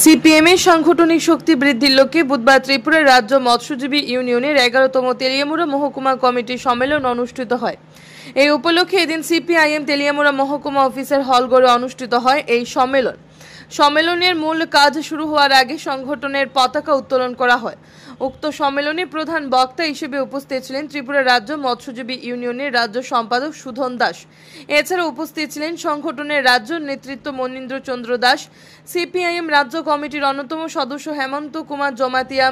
CPM এর সাংগঠনিক শক্তি বৃদ্ধির লক্ষ্যে বুধবার ত্রিপুরা রাজ্য মৎস্যজীবী ইউনিয়নের 11তম তেলিয়ামুড়া মহকুমা কমিটির সম্মেলন অনুষ্ঠিত হয়। এই উপলক্ষে এদিন সিপিআইএম তেলিয়ামুড়া মহকুমা অফিসের হলঘরে অনুষ্ঠিত হয় এই সম্মেলন। সম্মেলনের মূল কাজ শুরু হওয়ার আগে সংগঠনের পতাকা উত্তোলন করা হয়। উক্ত সম্মেলনে প্রধান বক্তা হিসেবে উপস্থিত ছিলেন ত্রিপুরা রাজ্য মৎস্যজীবী ইউনিয়নের রাজ্য সম্পাদক সুধন দাস। এছাড়া উপস্থিত ছিলেন সংগঠনের রাজ্য নেতৃত্ব মনীন্দ্র চন্দ্র দাস, সিপিআইএম রাজ্য কমিটির অন্যতম সদস্য হেমন্ত কুমার জমাতিয়া,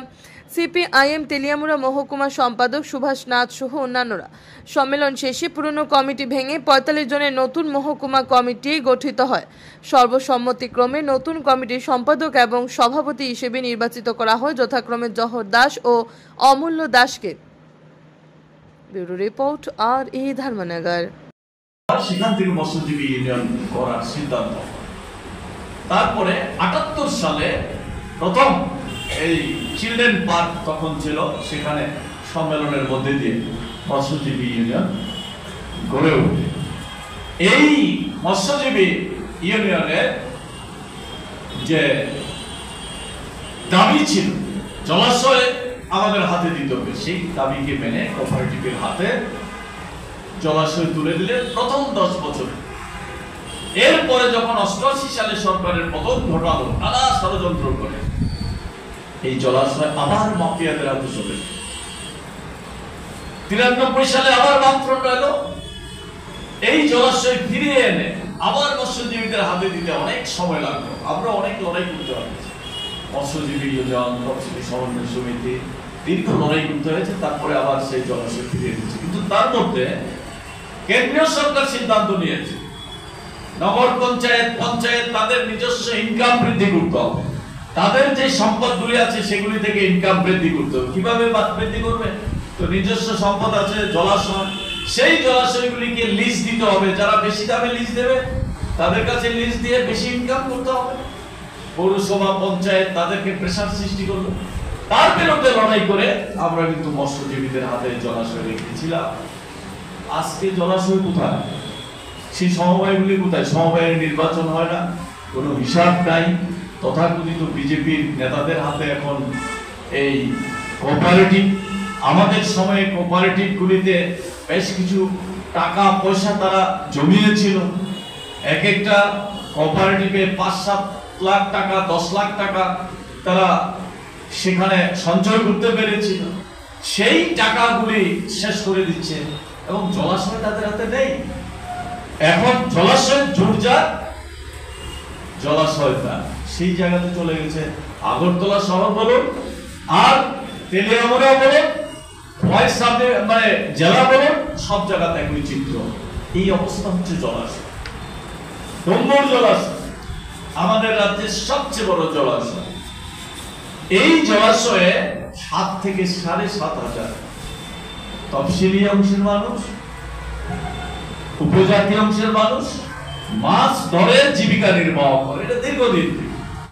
সিপিআইএম তেলিয়ামুড়া মহকুমা সম্পাদক সুভাষ নাথ সহ অন্যান্যরা। সম্মেলন শেষে পুরনো কমিটি ভেঙে ৪৫ জনের নতুন মহকুমা কমিটি গঠিত হয়। সর্বসম্মতিক্রমে নতুন কমিটির সম্পাদক এবং সভাপতি হিসেবে নির্বাচিত করা হয় যথাক্রমে জহর দাস ও অমূল্য দাসকে। Bureau report R A. ধর্মনগর। সেখান থেকে মৎস্যজীবী ইউনিয়ন করার সিদ্ধান্ত। তারপরে ৭৮ সালে প্রথম এই চিলড্রেন পার্ক তখন ছিল, সেখানে সম্মেলনের মধ্যে দিয়ে মৎস্যজীবী ইউনিয়ন গড়ে ওঠে। এই মৎস্যজীবী ইউনিয়নের যে দাবি ছিল জলাশয় আমাদের হাতে দিতে হবে, সেই দাবিকে মেনে কোঅপারেটিভের হাতে জলাশয় তুলে দিলে প্রথম 10 বছর। এরপরে যখন ৮৮ সালে সরকারের পতন ঘটালো, নানা ষড়যন্ত্র করে এই জলাশয় আবার মাফিয়াদের হাতে চলে। ৯৩ সালে আবার বামফ্রন্ট এলো, এই জলাশয় ফিরিয়ে এনে আবার মৎস্যজীবীদের হাতে দিতে অনেক সময় লাগলো। আমরা অনেক লড়াই করতে হয়েছে, মৎস্যজীবী ইউনিয়ন, মৎস্যজীবী সমন্বয় সমিতি দীর্ঘ লড়াই করতে হয়েছে, তারপরে আবার সেই জলাশয় ফিরিয়ে দিচ্ছে। কিন্তু তার মধ্যে কেন্দ্রীয় সরকার সিদ্ধান্ত নিয়েছে নগর পঞ্চায়েত তাদের নিজস্ব ইনকাম বৃদ্ধি করতে হবে, তাদের যে সম্পদগুলি আছে সেগুলি থেকে ইনকাম বৃদ্ধি করতে হবে। কিভাবে বৃদ্ধি করবে? তো নিজস্ব সম্পদ আছে জলাশয়, সেই জলাশয়গুলিকে লিজ দিতে হবে। যারা বেশি দামে লিজ দেবে তাদের কাছে লিজ দিয়ে বেশি ইনকাম করতে হবে। পৌরসভা পঞ্চায়েত তাদেরকে প্রেসার সৃষ্টি করলো। তার বিরুদ্ধে লড়াই করে আমরা কিন্তু মৎস্যজীবীদের হাতে জলাশয় রেখেছিলাম। আজকে জলাশয় কোথায়? সেই সমবায়গুলি কোথায়? সমবায়ের নির্বাচন হয় না, কোনো হিসাব নাই। তথাকথিত বিজেপির নেতাদের হাতে এখন এই কোঅপারেটিভ। আমাদের সময়ে কোঅপারেটিভ গুলিতে বেশ কিছু টাকা পয়সা তারা জমিয়েছিল। এক একটা কোঅপারেটিভে ৫-৭ লাখ টাকা, ১০ লাখ টাকা তারা সেখানে সঞ্চয় করতে পেরেছিল। সেই টাকাগুলি শেষ করে দিচ্ছে এবং জলাশয় তাদের হাতে নেই। এখন জলাশয় জোরজার, জলাশয়টা সেই জায়গাতে চলে গেছে। আগরতলা শহর বলুন আর তেলিয়ামুড়া বলুন, মানে জেলা বলুন, সব জায়গাতে একই চিত্র। এই অবস্থা হচ্ছে জলাশয়। ডোমর জলাশয় আমাদের রাজ্যের সবচেয়ে বড় জলাশয়। এই জলাশয়ে ৭ থেকে ৭,৫০০ তফসিলি অংশের মানুষ, উপজাতি অংশের মানুষ মাছ ধরে জীবিকা নির্বাহ করে। এটা দীর্ঘদিন